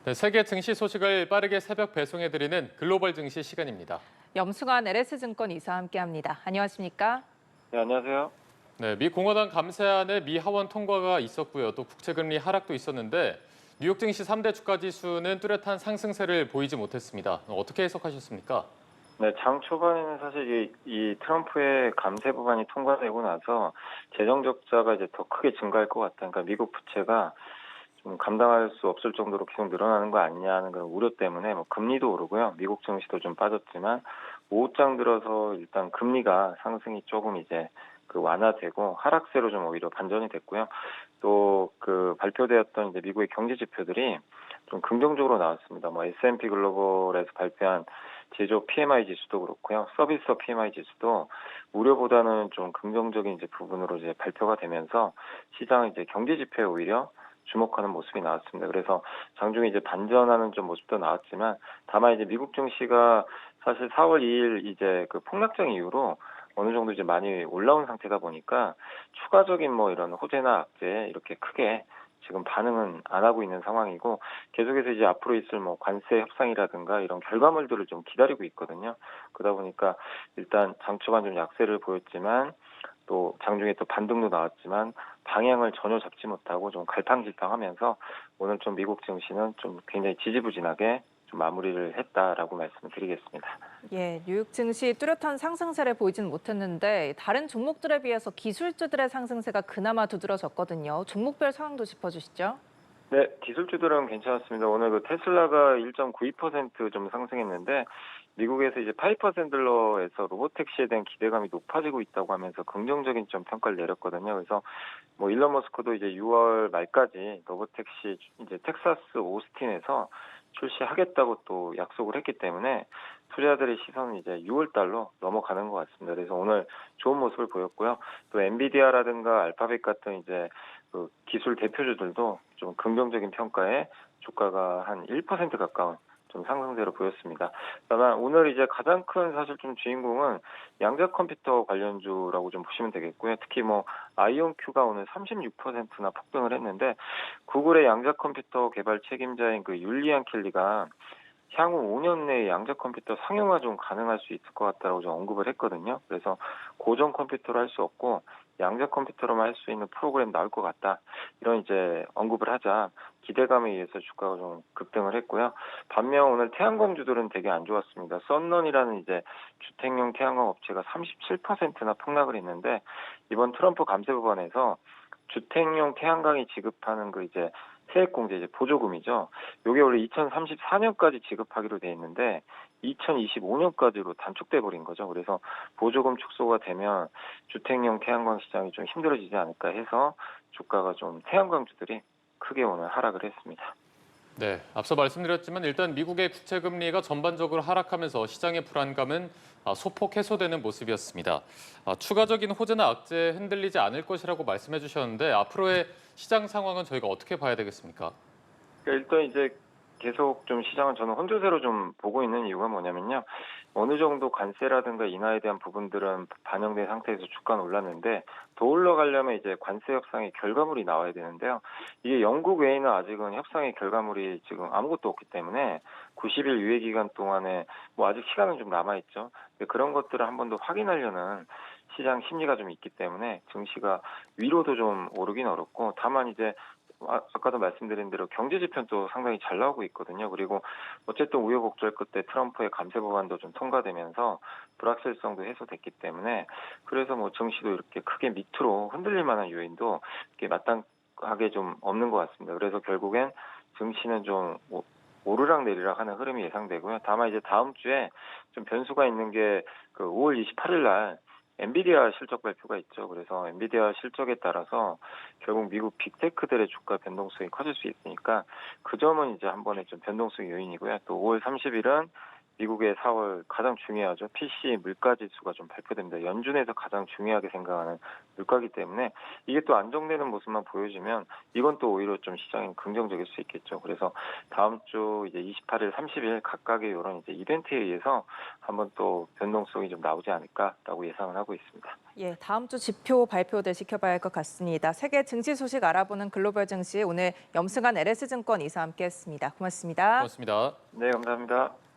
네, 세계 증시 소식을 빠르게 새벽 배송해드리는 글로벌 증시 시간입니다. 염승환 LS증권 이사와 함께합니다. 안녕하십니까? 네, 안녕하세요. 네, 미 공화당 감세안의 미 하원 통과가 있었고요. 또 국채금리 하락도 있었는데 뉴욕 증시 3대 주가 지수는 뚜렷한 상승세를 보이지 못했습니다. 어떻게 해석하셨습니까? 네, 장 초반에는 사실 이 트럼프의 감세 법안이 통과되고 나서 재정 적자가 이제 더 크게 증가할 것 같다. 그러니까 미국 부채가 좀 감당할 수 없을 정도로 계속 늘어나는 거 아니냐는 그런 우려 때문에 뭐 금리도 오르고요. 미국 증시도 좀 빠졌지만 오후장 들어서 일단 금리가 상승이 조금 이제 그 완화되고 하락세로 좀 오히려 반전이 됐고요. 또 그 발표되었던 이제 미국의 경제 지표들이 좀 긍정적으로 나왔습니다. 뭐 S&P 글로벌에서 발표한 제조 PMI 지수도 그렇고요. 서비스업 PMI 지수도 우려보다는 좀 긍정적인 이제 부분으로 이제 발표가 되면서 시장 이제 경제 지표에 오히려 주목하는 모습이 나왔습니다. 그래서 장중에 이제 반전하는 좀 모습도 나왔지만 다만 이제 미국 증시가 사실 4월 2일 이제 그 폭락장 이후로 어느 정도 이제 많이 올라온 상태다 보니까 추가적인 뭐 이런 호재나 악재 이렇게 크게 지금 반응은 안 하고 있는 상황이고 계속해서 이제 앞으로 있을 뭐 관세 협상이라든가 이런 결과물들을 좀 기다리고 있거든요. 그러다 보니까 일단 장 초반 좀 약세를 보였지만 또 장중에 또 반등도 나왔지만 방향을 전혀 잡지 못하고 좀 갈팡질팡하면서 오늘 좀 미국 증시는 좀 굉장히 지지부진하게 좀 마무리를 했다라고 말씀을 드리겠습니다. 예, 뉴욕 증시 뚜렷한 상승세를 보이진 못했는데 다른 종목들에 비해서 기술주들의 상승세가 그나마 두드러졌거든요. 종목별 상황도 짚어주시죠. 네, 기술주들은 괜찮았습니다. 오늘 그 테슬라가 1.92%좀 상승했는데 미국에서 이제 파이퍼샌들러에서 로보택시에 대한 기대감이 높아지고 있다고 하면서 긍정적인 좀 평가를 내렸거든요. 그래서 뭐 일론 머스크도 이제 6월 말까지 로보택시 이제 텍사스 오스틴에서 출시하겠다고 또 약속을 했기 때문에 투자자들의 시선은 이제 6월 달로 넘어가는 것 같습니다. 그래서 오늘 좋은 모습을 보였고요. 또 엔비디아라든가 알파벳 같은 이제 그 기술 대표주들도 좀 긍정적인 평가에 주가가 한 1% 가까운 좀 상승세로 보였습니다. 다만 오늘 이제 가장 큰 사실 좀 주인공은 양자 컴퓨터 관련주라고 좀 보시면 되겠고요. 특히 뭐 아이온큐가 오늘 36%나 폭등을 했는데 구글의 양자 컴퓨터 개발 책임자인 그 율리안 켈리가 향후 5년 내에 양자 컴퓨터 상용화 좀 가능할 수 있을 것 같다고 좀 언급을 했거든요. 그래서 고전 컴퓨터로 할 수 없고 양자 컴퓨터로만 할 수 있는 프로그램 나올 것 같다. 이런 이제 언급을 하자 기대감에 의해서 주가가 좀 급등을 했고요. 반면 오늘 태양광주들은 되게 안 좋았습니다. 썬런이라는 이제 주택용 태양광 업체가 37%나 폭락을 했는데 이번 트럼프 감세 법안에서 주택용 태양광이 지급하는 그 이제 세액공제 이제 보조금이죠. 요게 원래 2034년까지 지급하기로 돼 있는데 2025년까지로 단축돼 버린 거죠. 그래서 보조금 축소가 되면 주택용 태양광 시장이 좀 힘들어지지 않을까 해서 주가가 좀 태양광주들이 크게 오늘 하락을 했습니다. 네, 앞서 말씀드렸지만 일단 미국의 국채 금리가 전반적으로 하락하면서 시장의 불안감은 소폭 해소되는 모습이었습니다. 추가적인 호재나 악재에 흔들리지 않을 것이라고 말씀해 주셨는데 앞으로의 시장 상황은 저희가 어떻게 봐야 되겠습니까? 일단 이제 계속 좀 시장은 저는 혼조세로 좀 보고 있는 이유가 뭐냐면요. 어느 정도 관세라든가 인하에 대한 부분들은 반영된 상태에서 주가는 올랐는데 더 올라가려면 이제 관세 협상의 결과물이 나와야 되는데요. 이게 영국 외에는 아직은 협상의 결과물이 지금 아무것도 없기 때문에 90일 유예 기간 동안에 뭐 아직 시간은 좀 남아 있죠. 그런 것들을 한 번 더 확인하려는 시장 심리가 좀 있기 때문에 증시가 위로도 좀 오르긴 어렵고 다만 이제 아까도 말씀드린 대로 경제 지표는 또 상당히 잘 나오고 있거든요. 그리고 어쨌든 우여곡절 끝에 트럼프의 감세 법안도 좀 통과되면서 불확실성도 해소됐기 때문에 그래서 뭐 증시도 이렇게 크게 밑으로 흔들릴 만한 요인도 이렇게 마땅하게 좀 없는 것 같습니다. 그래서 결국엔 증시는 좀 오르락 내리락 하는 흐름이 예상되고요. 다만 이제 다음 주에 좀 변수가 있는 게 그 5월 28일 날 엔비디아 실적 발표가 있죠. 그래서 엔비디아 실적에 따라서 결국 미국 빅테크들의 주가 변동성이 커질 수 있으니까 그 점은 이제 한 번에 좀 변동성 요인이고요. 또 5월 30일은 미국의 4월 가장 중요하죠. PC 물가 지수가 좀 발표됩니다. 연준에서 가장 중요하게 생각하는 물가이기 때문에 이게 또 안정되는 모습만 보여지면 이건 또 오히려 좀 시장이 긍정적일 수 있겠죠. 그래서 다음 주 이제 28일, 30일 각각의 이런 이제 이벤트에 의해서 한번 또 변동성이 좀 나오지 않을까라고 예상을 하고 있습니다. 예, 다음 주 지표 발표들 지켜봐야 할 것 같습니다. 세계 증시 소식 알아보는 글로벌 증시 오늘 염승한 LS증권 이사 함께했습니다. 고맙습니다. 고맙습니다. 네, 감사합니다.